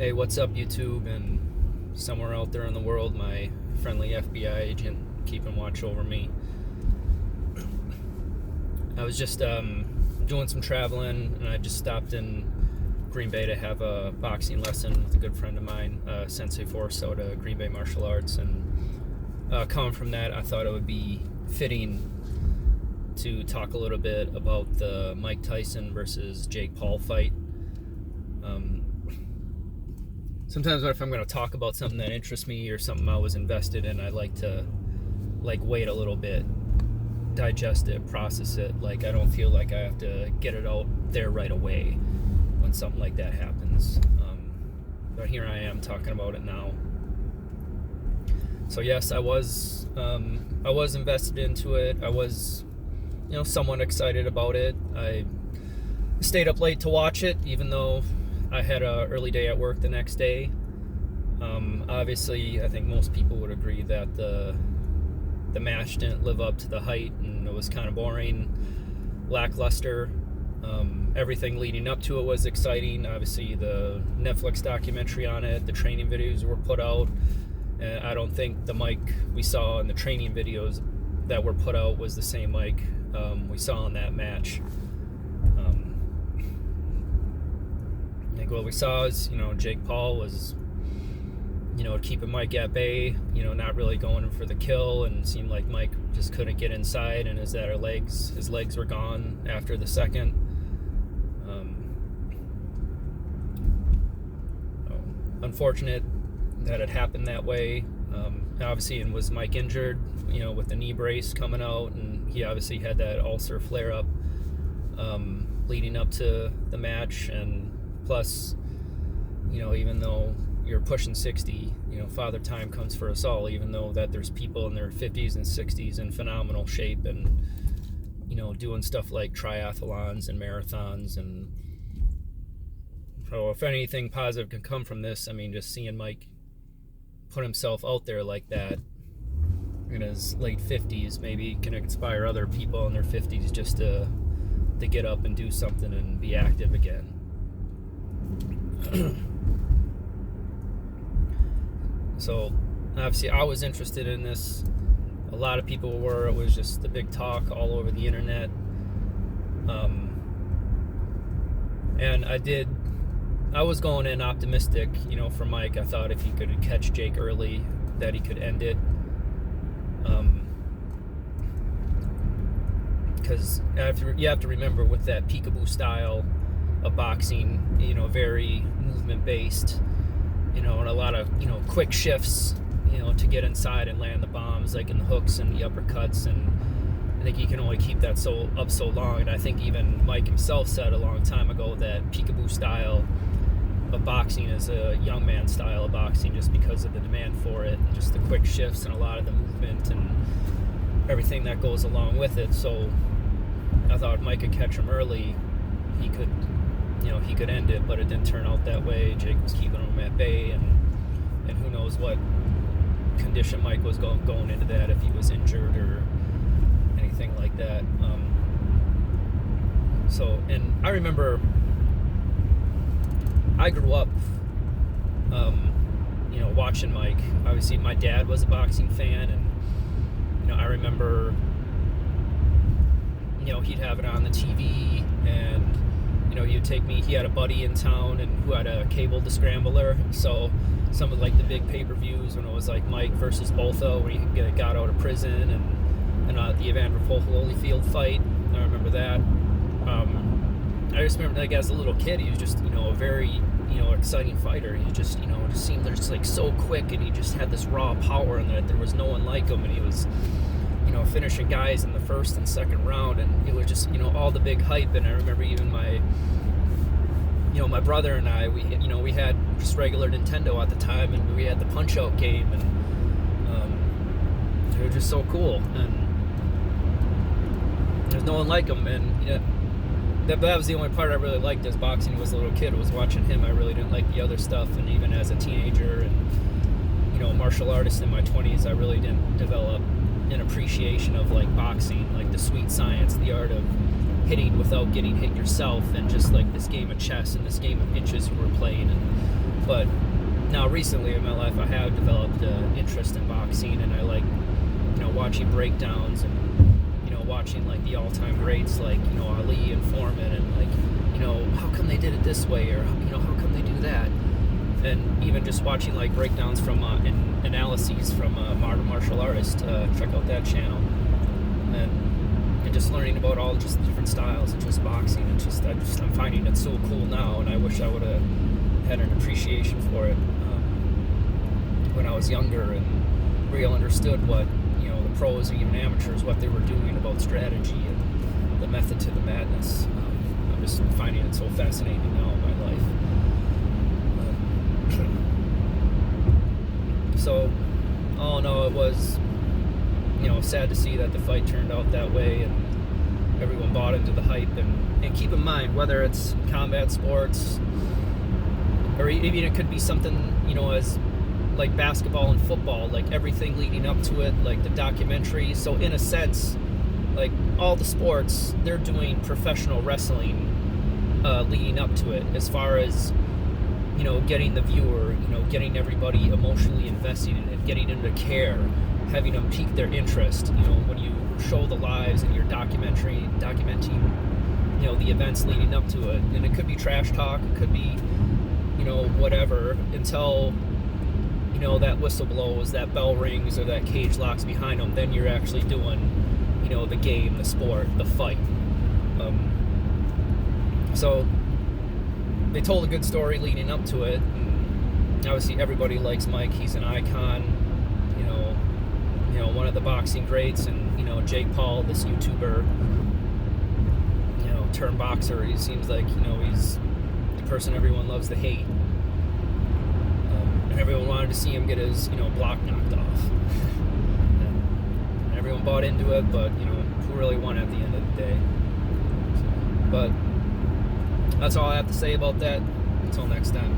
Hey, what's up, YouTube, and somewhere out there in the world, my friendly FBI agent keeping watch over me. I was just doing some traveling, and I just stopped in Green Bay to have a boxing lesson with a good friend of mine, Sensei Force out of Green Bay Martial Arts. And coming from that, I thought it would be fitting to talk a little bit about the Mike Tyson versus Jake Paul fight. Sometimes if I'm going to talk about something that interests me or something I was invested in, I like to wait a little bit, digest it, process it. I don't feel like I have to get it out there right away when something like that happens. But here I am talking about it now. So yes, I was invested into it. I was, somewhat excited about it. I stayed up late to watch it, even though I had an early day at work the next day. Obviously, I think most people would agree that the match didn't live up to the hype, and it was kind of boring, lackluster. Everything leading up to it was exciting. Obviously, the Netflix documentary on it, the training videos were put out, and I don't think the Mike we saw in the training videos that were put out was the same Mike we saw in that match. I think what we saw is, Jake Paul was, keeping Mike at bay, not really going for the kill, and it seemed like Mike just couldn't get inside, and his legs were gone after the second. Unfortunate that it happened that way. Obviously, and was Mike injured, with the knee brace coming out, and he obviously had that ulcer flare up leading up to the match. And plus, even though you're pushing 60, father time comes for us all, even though that there's people in their 50s and 60s in phenomenal shape and, doing stuff like triathlons and marathons. And so if anything positive can come from this, just seeing Mike put himself out there like that in his late 50s maybe can inspire other people in their 50s just to get up and do something and be active again. So obviously I was interested in this. A lot of people were. It was just the big talk all over the internet. And I was going in optimistic, for Mike. I thought if he could catch Jake early, that he could end it. Because you have to remember, with that peekaboo style of boxing, very movement based, and a lot of, quick shifts, to get inside and land the bombs, like in the hooks and the uppercuts. And I think you can only keep that up so long. And I think even Mike himself said a long time ago that peekaboo style of boxing is a young man style of boxing, just because of the demand for it, and just the quick shifts and a lot of the movement and everything that goes along with it. So I thought if Mike could catch him early, he could end it, but it didn't turn out that way. Jake was keeping him at bay, and who knows what condition Mike was going into that, if he was injured or anything like that. And I remember I grew up, watching Mike. Obviously, my dad was a boxing fan, and I remember, he'd have it on the TV, and he'd take me. He had a buddy in town and who had a cable descrambler, so some of the big pay-per-views when it was like Mike versus Botha, when he got out of prison, and the Evander Holyfield fight. I remember that. I just remember, as a little kid, he was just, a very, exciting fighter. He just, just seemed just so quick, and he just had this raw power, and that there was no one like him, and he was, finishing guys in the first and second round, and it was just, all the big hype. And I remember even my brother and I, we had just regular Nintendo at the time, and we had the Punch-Out game, and it was just so cool, and there's no one like him. And that was the only part I really liked as boxing was a little kid, was watching him. I really didn't like the other stuff, and even as a teenager and martial artist in my 20s, I really didn't develop an appreciation of boxing, the sweet science, the art of hitting without getting hit yourself, and just this game of chess and this game of inches we were playing. And But now recently in my life, I have developed an interest in boxing, and I like, watching breakdowns and, watching like the all-time greats like, Ali and Foreman, and like, how come they did it this way, or, how come they do that? And even just watching like breakdowns from and analyses from martial artist. Check out that channel, and just learning about all just the different styles of just boxing. And I'm finding it so cool now, and I wish I would have had an appreciation for it when I was younger and really understood what the pros and even amateurs, what they were doing about strategy and the method to the madness. I'm just finding it so fascinating now in my life. So, all in all, it was sad to see that the fight turned out that way, and everyone bought into the hype. And keep in mind, whether it's combat sports, or even it could be something as like basketball and football, like everything leading up to it, like the documentary. So in a sense, like all the sports, they're doing professional wrestling leading up to it, as far as getting the viewer, getting everybody emotionally invested in it, getting them to care, having them pique their interest. When you show the lives and you're documenting the events leading up to it. And it could be trash talk, it could be whatever, until that whistle blows, that bell rings, or that cage locks behind them. Then you're actually doing the game, the sport, the fight. So they told a good story leading up to it, and obviously everybody likes Mike. He's an icon, one of the boxing greats. And Jake Paul, this YouTuber, turned boxer, he seems like he's the person everyone loves to hate. And everyone wanted to see him get his block knocked off. And everyone bought into it, but who really won at the end of the day? So, but that's all I have to say about that. Until next time.